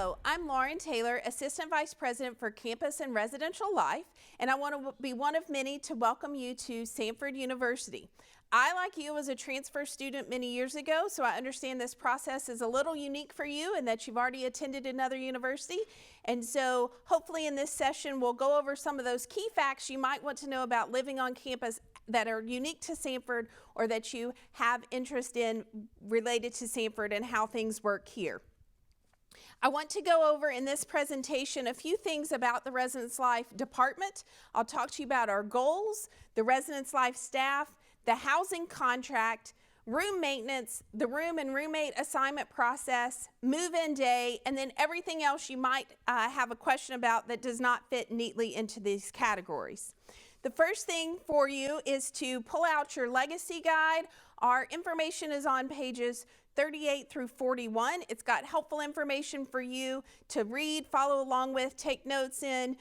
Hello, I'm Lauren Taylor, Assistant Vice President for Campus and Residential Life, and I want to be one of many to welcome you to Samford University. I, like you, was a transfer student many years ago, so I understand this process is a little unique for you and that you've already attended another university. And so hopefully in this session we'll go over some of those key facts you might want to know about living on campus that are unique to Samford or that you have interest in related to Samford and how things work here. I want to go over in this presentation a few things about the Residence Life Department. I'll talk to you about our goals, the Residence Life staff, the housing contract, room maintenance, the room and roommate assignment process, move-in day, and then everything else you might have a question about that does not fit neatly into these categories. The first thing for you is to pull out your legacy guide. Our information is on pages 38 through 41. It's got helpful information for you to read, follow along with, take notes in,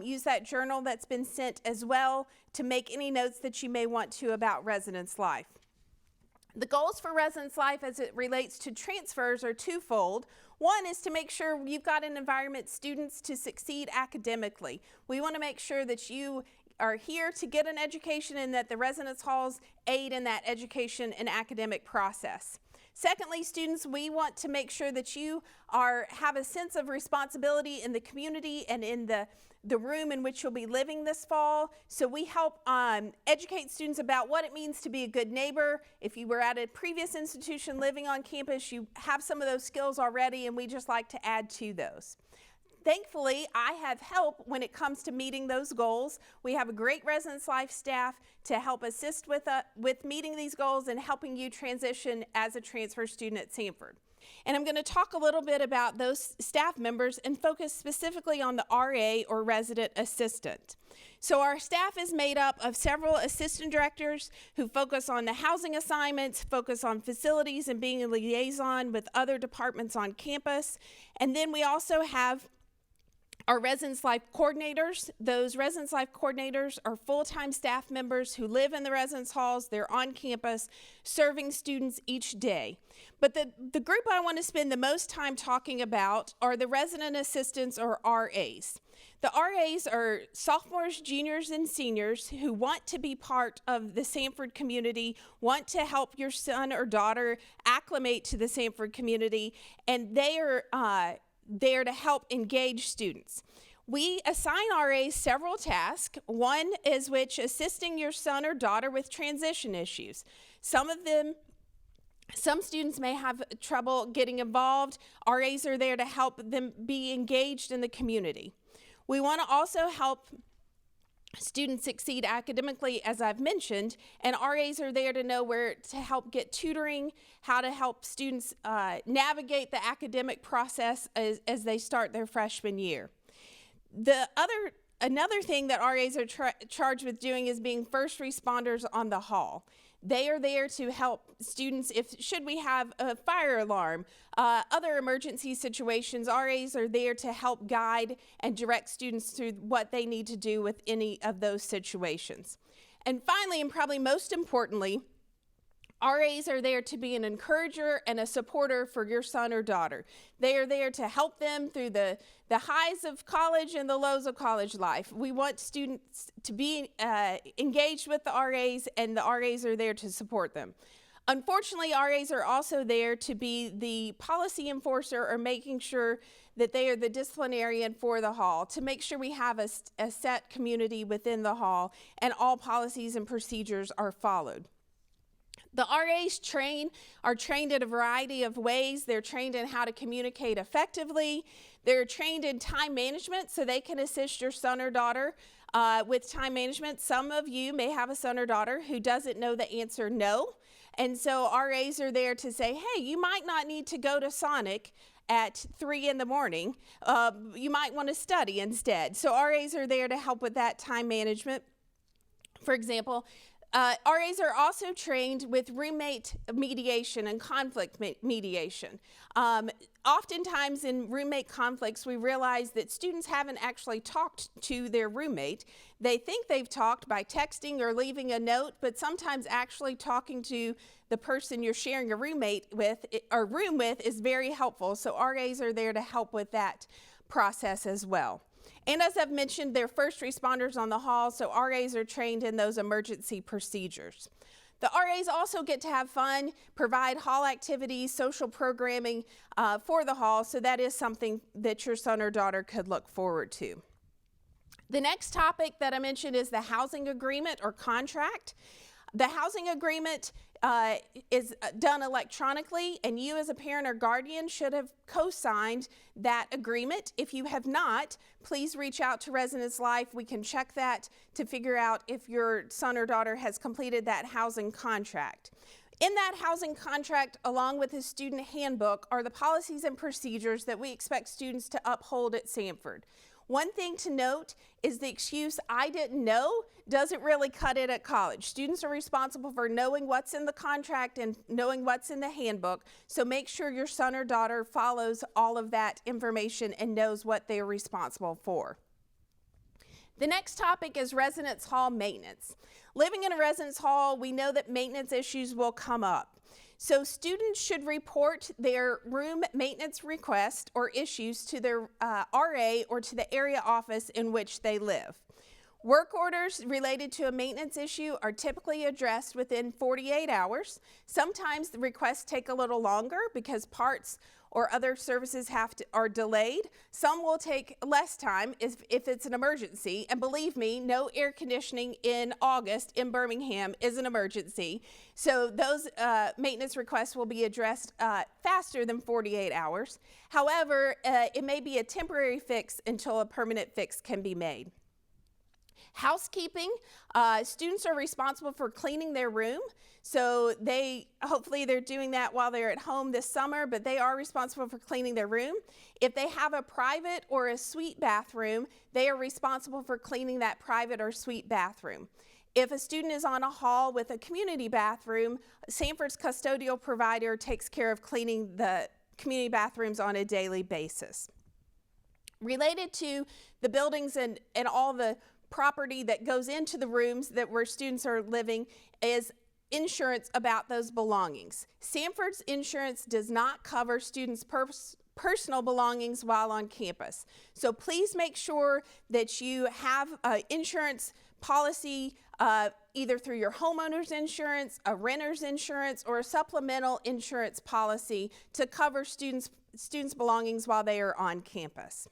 use that journal that's been sent as well to make any notes that you may want to about residence life. The goals for residence life as it relates to transfers are twofold. One is to make sure you've got an environment students to succeed academically. We want to make sure that you are here to get an education and that the residence halls aid in that education and academic process. Secondly, students, we want to make sure that you have a sense of responsibility in the community and in the room in which you'll be living this fall. So we help educate students about what it means to be a good neighbor. If you were at a previous institution living on campus, you have some of those skills already, and we just like to add to those. Thankfully, I have help when it comes to meeting those goals. We have a great residence life staff to help assist with meeting these goals and helping you transition as a transfer student at Samford. And I'm going to talk a little bit about those staff members and focus specifically on the RA or resident assistant. So our staff is made up of several assistant directors who focus on the housing assignments, focus on facilities and being a liaison with other departments on campus. And then we also have our residence life coordinators. Those residence life coordinators are full-time staff members who live in the residence halls. They're on campus serving students each day. But the group I want to spend the most time talking about are the resident assistants or RAs. The RAs are sophomores, juniors, and seniors who want to be part of the Samford community, want to help your son or daughter acclimate to the Samford community, and they are there to help engage students. We assign RAs several tasks, one is which assisting your son or daughter with transition issues. Some students may have trouble getting involved. RAs are there to help them be engaged in the community. We want to also help students succeed academically, as I've mentioned, and RAs are there to know where to help get tutoring, how to help students navigate the academic process as they start their freshman year. Another thing that RAs are charged with doing is being first responders on the hall. They are there to help students should we have a fire alarm, other emergency situations. RAs are there to help guide and direct students through what they need to do with any of those situations. And finally, and probably most importantly, RAs are there to be an encourager and a supporter for your son or daughter. They are there to help them through the highs of college and the lows of college life. We want students to be engaged with the RAs, and the RAs are there to support them. Unfortunately, RAs are also there to be the policy enforcer or making sure that they are the disciplinarian for the hall, to make sure we have a set community within the hall and all policies and procedures are followed. The RAs are trained in a variety of ways. They're trained in how to communicate effectively. They're trained in time management so they can assist your son or daughter with time management. Some of you may have a son or daughter who doesn't know the answer no. And so RAs are there to say, hey, you might not need to go to Sonic at 3 in the morning. You might want to study instead. So RAs are there to help with that time management. For example, RAs are also trained with roommate mediation and conflict mediation. Oftentimes in roommate conflicts, we realize that students haven't actually talked to their roommate. They think they've talked by texting or leaving a note, but sometimes actually talking to the person you're sharing a roommate with or room with is very helpful. So RAs are there to help with that process as well. And as I've mentioned, they're first responders on the hall, so RAs are trained in those emergency procedures. The RAs also get to have fun, provide hall activities, social programming for the hall, so that is something that your son or daughter could look forward to. The next topic that I mentioned is the housing agreement or contract. The housing agreement is done electronically, and you as a parent or guardian should have co-signed that agreement. If you have not, please reach out to Residence Life. We can check that to figure out if your son or daughter has completed that housing contract. In that housing contract, along with the student handbook, are the policies and procedures that we expect students to uphold at Samford. One thing to note is the excuse, "I didn't know," doesn't really cut it at college. Students are responsible for knowing what's in the contract and knowing what's in the handbook, so make sure your son or daughter follows all of that information and knows what they're responsible for. The next topic is residence hall maintenance. Living in a residence hall, we know that maintenance issues will come up. So students should report their room maintenance request or issues to their RA or to the area office in which they live. Work orders related to a maintenance issue are typically addressed within 48 hours. Sometimes the requests take a little longer because parts or other services are delayed. Some will take less time if it's an emergency. And believe me, no air conditioning in August in Birmingham is an emergency. So those maintenance requests will be addressed faster than 48 hours. However, it may be a temporary fix until a permanent fix can be made. Housekeeping, students are responsible for cleaning their room. So hopefully they're doing that while they're at home this summer, but they are responsible for cleaning their room. If they have a private or a suite bathroom, they are responsible for cleaning that private or suite bathroom. If a student is on a hall with a community bathroom, Samford's custodial provider takes care of cleaning the community bathrooms on a daily basis. Related to the buildings and all the property that goes into the rooms where students are living is insurance about those belongings. Samford's insurance does not cover students' personal belongings while on campus. So please make sure that you have an insurance policy either through your homeowner's insurance, a renter's insurance, or a supplemental insurance policy to cover students' belongings while they are on campus.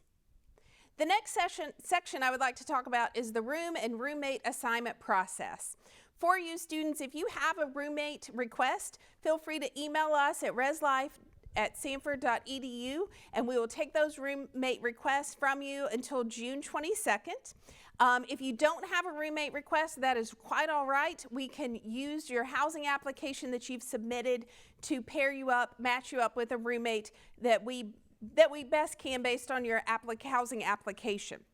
The next section I would like to talk about is the room and roommate assignment process. For you students, if you have a roommate request, feel free to email us at reslife@samford.edu, and we will take those roommate requests from you until June 22nd. If you don't have a roommate request, that is quite all right. We can use your housing application that you've submitted to pair you up, match you up with a roommate that we best can based on your housing application.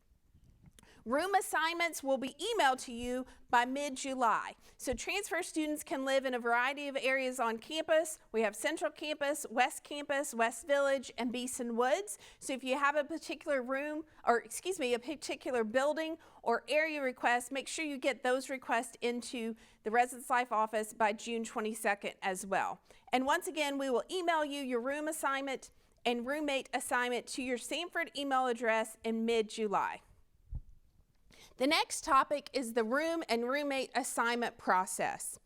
Room assignments will be emailed to you by mid-July. So transfer students can live in a variety of areas on campus. We have Central Campus, West Village, and Beeson Woods. So if you have a particular a particular building or area request, make sure you get those requests into the Residence Life office by June 22nd as well. And once again, we will email you your room assignment and roommate assignment to your Samford email address in mid-July. The next topic is the room and roommate assignment process.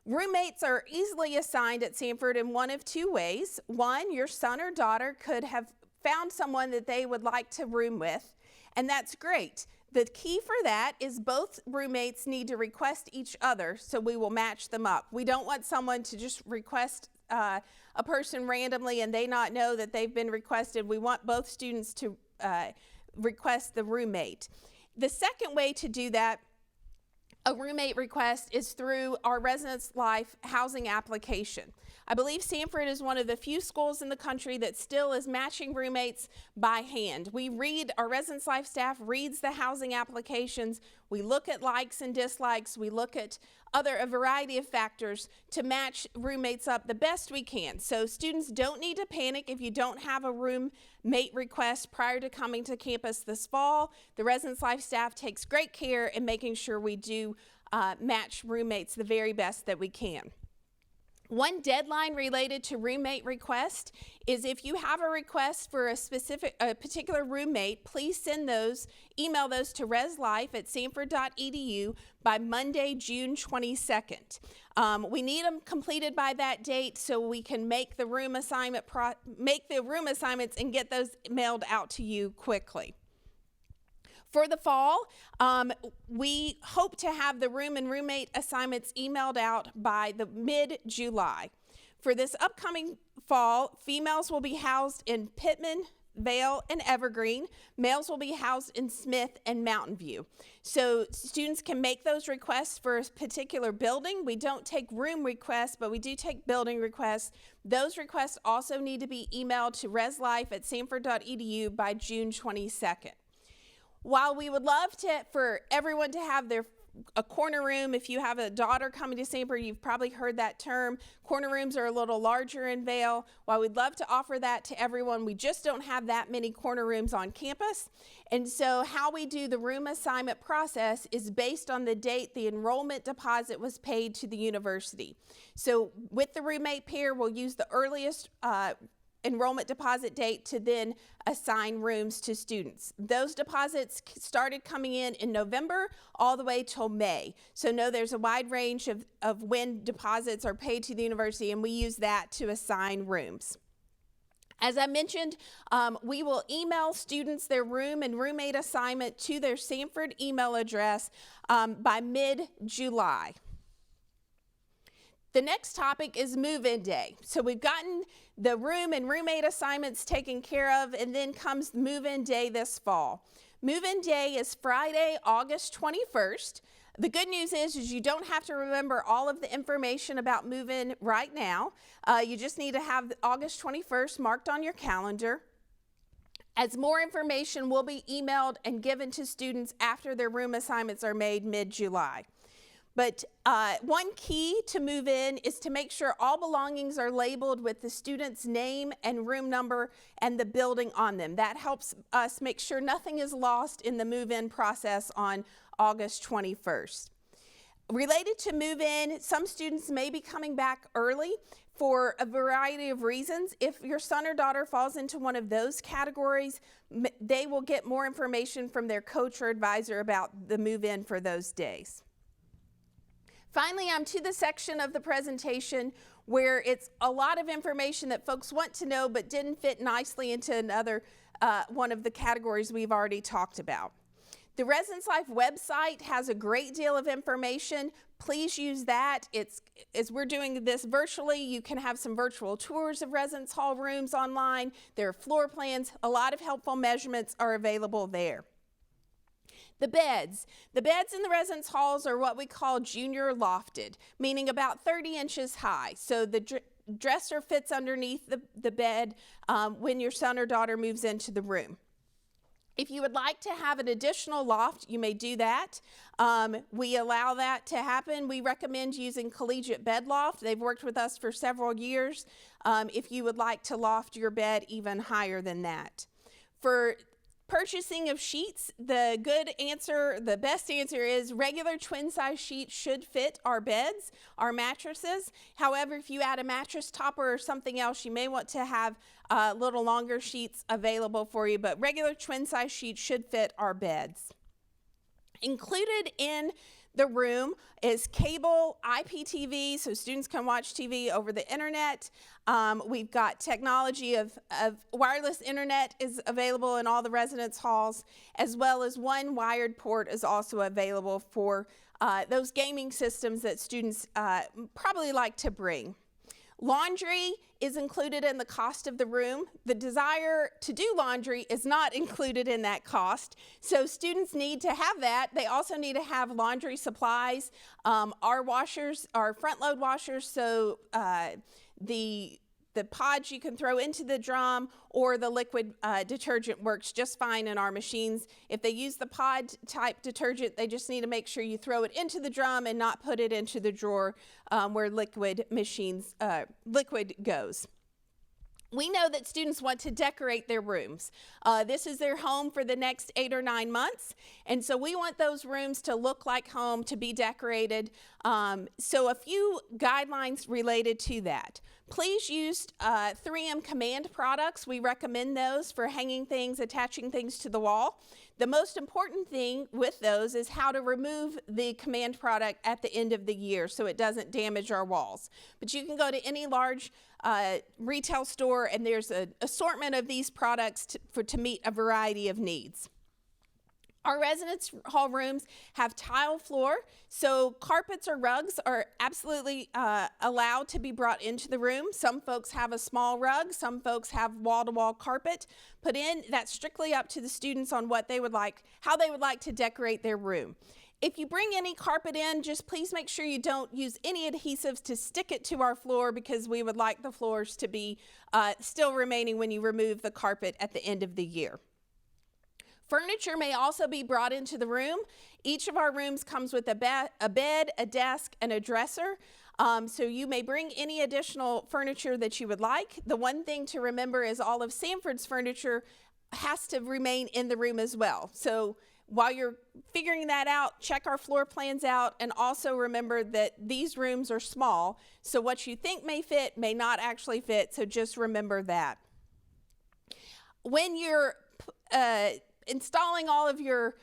Roommates are easily assigned at Samford in one of two ways. One, your son or daughter could have found someone that they would like to room with, and that's great. The key for that is both roommates need to request each other, so we will match them up. We don't want someone to just request a person randomly and they not know that they've been requested. We want both students to request the roommate. The second way to do that a roommate request is through our Residence Life housing application. I believe Samford is one of the few schools in the country that still is matching roommates by hand. Our Residence Life staff reads the housing applications. We look at likes and dislikes. We look at a variety of factors to match roommates up the best we can. So students don't need to panic if you don't have a roommate request prior to coming to campus this fall. The Residence Life staff takes great care in making sure we do match roommates the very best that we can. One deadline related to roommate request is if you have a request for a particular roommate, please email those to reslife@samford.edu by Monday, June 22nd. We need them completed by that date so we can make the room assignments and get those mailed out to you quickly. For the fall, we hope to have the room and roommate assignments emailed out by the mid-July. For this upcoming fall, females will be housed in Pittman, Vale, and Evergreen. Males will be housed in Smith and Mountain View. So students can make those requests for a particular building. We don't take room requests, but we do take building requests. Those requests also need to be emailed to reslife@samford.edu by June 22nd. While we would love for everyone to have a corner room, if you have a daughter coming to Samford, you've probably heard that term. Corner rooms are a little larger in Vale. While we'd love to offer that to everyone, we just don't have that many corner rooms on campus. And so how we do the room assignment process is based on the date the enrollment deposit was paid to the university. So with the roommate pair, we'll use the earliest enrollment deposit date to then assign rooms to students. Those deposits started coming in November all the way till May. So know there's a wide range of when deposits are paid to the university, and we use that to assign rooms. As I mentioned, we will email students their room and roommate assignment to their Samford email address by mid-July. The next topic is move-in day. So we've gotten the room and roommate assignments taken care of, and then comes move-in day this fall. Move-in day is Friday, August 21st. The good news is you don't have to remember all of the information about move-in right now. You just need to have August 21st marked on your calendar, as more information will be emailed and given to students after their room assignments are made mid-July. But one key to move in is to make sure all belongings are labeled with the student's name and room number and the building on them. That helps us make sure nothing is lost in the move-in process on August 21st. Related to move-in, some students may be coming back early for a variety of reasons. If your son or daughter falls into one of those categories, they will get more information from their coach or advisor about the move-in for those days. Finally, I'm to the section of the presentation where it's a lot of information that folks want to know but didn't fit nicely into another one of the categories we've already talked about. The Residence Life website has a great deal of information. Please use that. As we're doing this virtually, you can have some virtual tours of residence hall rooms online. There are floor plans. A lot of helpful measurements are available there. The beds in the residence halls are what we call junior lofted, meaning about 30 inches high. So the dresser fits underneath the bed when your son or daughter moves into the room. If you would like to have an additional loft, you may do that. We allow that to happen. We recommend using Collegiate Bed Loft. They've worked with us for several years. If you would like to loft your bed even higher than that. For purchasing of sheets, the best answer is regular twin size sheets should fit our beds, our mattresses. However, if you add a mattress topper or something else, you may want to have little longer sheets available for you, but regular twin size sheets should fit our beds. Included in the room is cable IPTV, so students can watch TV over the internet. We've got technology of wireless internet is available in all the residence halls, as well as one wired port is also available for those gaming systems that students probably like to bring. Laundry is included in the cost of the room. The desire to do laundry is not included in that cost. So students need to have that. They also need to have laundry supplies. Our washers are front load washers, so the pods you can throw into the drum, or the liquid detergent works just fine in our machines. If they use the pod type detergent, they just need to make sure you throw it into the drum and not put it into the drawer where liquid goes. We know that students want to decorate their rooms. This is their home for the next 8 or 9 months, and so we want those rooms to look like home, to be decorated. So a few guidelines related to that. Please use 3M Command products. We recommend those for hanging things, attaching things to the wall. The most important thing with those is how to remove the Command product at the end of the year so it doesn't damage our walls. But you can go to any large retail store, and there's an assortment of these products to meet a variety of needs. Our residence hall rooms have tile floor, so carpets or rugs are absolutely allowed to be brought into the room. Some folks have a small rug, some folks have wall-to-wall carpet put in. That's strictly up to the students on what they would like, how they would like to decorate their room. If you bring any carpet in, just please make sure you don't use any adhesives to stick it to our floor, because we would like the floors to be still remaining when you remove the carpet at the end of the year. Furniture may also be brought into the room. Each of our rooms comes with a bed, a desk, and a dresser. So you may bring any additional furniture that you would like. The one thing to remember is all of Samford's furniture has to remain in the room as well. So while you're figuring that out, check our floor plans out, and also remember that these rooms are small, so what you think may fit may not actually fit, so just remember that. When you're installing all of your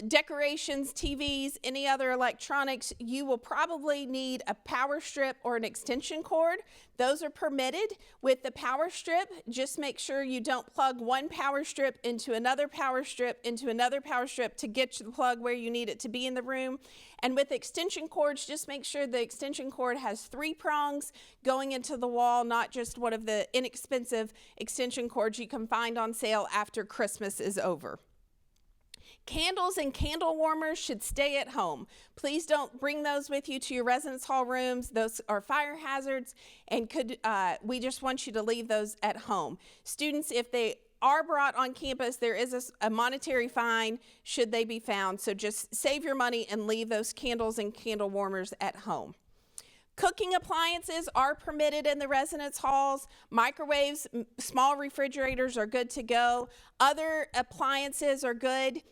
decorations, TVs, any other electronics, you will probably need a power strip or an extension cord. Those are permitted. With the power strip, just make sure you don't plug one power strip into another power strip into another power strip to get the plug where you need it to be in the room. And with extension cords, just make sure the extension cord has 3 prongs going into the wall, not just one of the inexpensive extension cords you can find on sale after Christmas is over. Candles and candle warmers should stay at home. Please don't bring those with you to your residence hall rooms. Those are fire hazards, and we just want you to leave those at home. Students, if they are brought on campus, there is a monetary fine should they be found, so just save your money and leave those candles and candle warmers at home. Cooking appliances are permitted in the residence halls. Microwaves, small refrigerators are good to go. Other appliances are good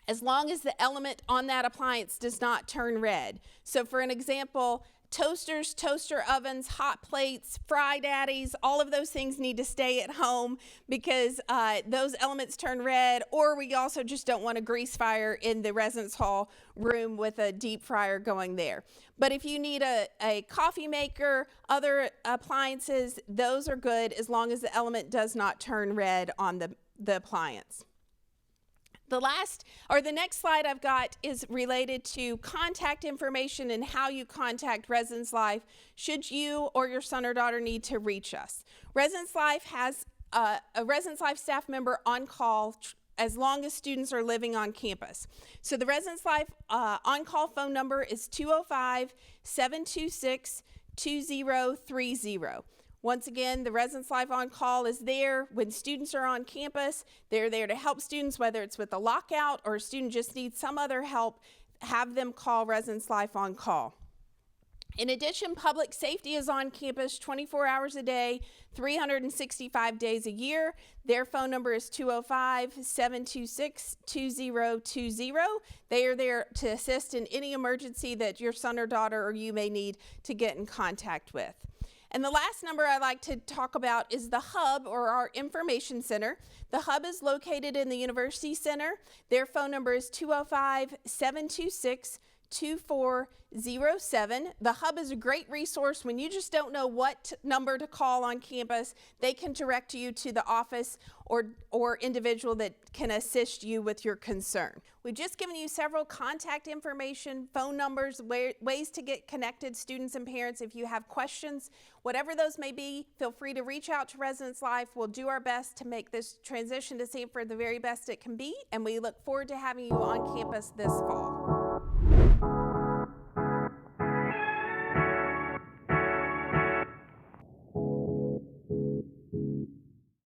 as long as the element on that appliance does not turn red. So for an example, toasters, toaster ovens, hot plates, fry daddies, all of those things need to stay at home because those elements turn red, or we also just don't want a grease fire in the residence hall room with a deep fryer going there. But if you need a coffee maker, other appliances, those are good as long as the element does not turn red on the appliance. The next slide I've got is related to contact information and how you contact Residence Life should you or your son or daughter need to reach us. Residence Life has a Residence Life staff member on call as long as students are living on campus. So the Residence Life on-call phone number is 205-726-2030. Once again, the Residence Life on call is there when students are on campus. They're there to help students, whether it's with a lockout or a student just needs some other help, have them call Residence Life on call. In addition, public safety is on campus 24 hours a day, 365 days a year. Their phone number is 205-726-2020. They are there to assist in any emergency that your son or daughter or you may need to get in contact with. And the last number I like to talk about is the Hub, or our information center. The Hub is located in the University Center. Their phone number is 205-726-2030. 2407. The hub is a great resource when you just don't know what number to call on campus. They can direct you to the office or individual that can assist you with your concern. We've just given you several contact information, phone numbers, ways to get connected, students and parents. If you have questions, whatever those may be, feel free to reach out to Residence Life. We'll do our best to make this transition to Samford the very best it can be, and we look forward to having you on campus this fall.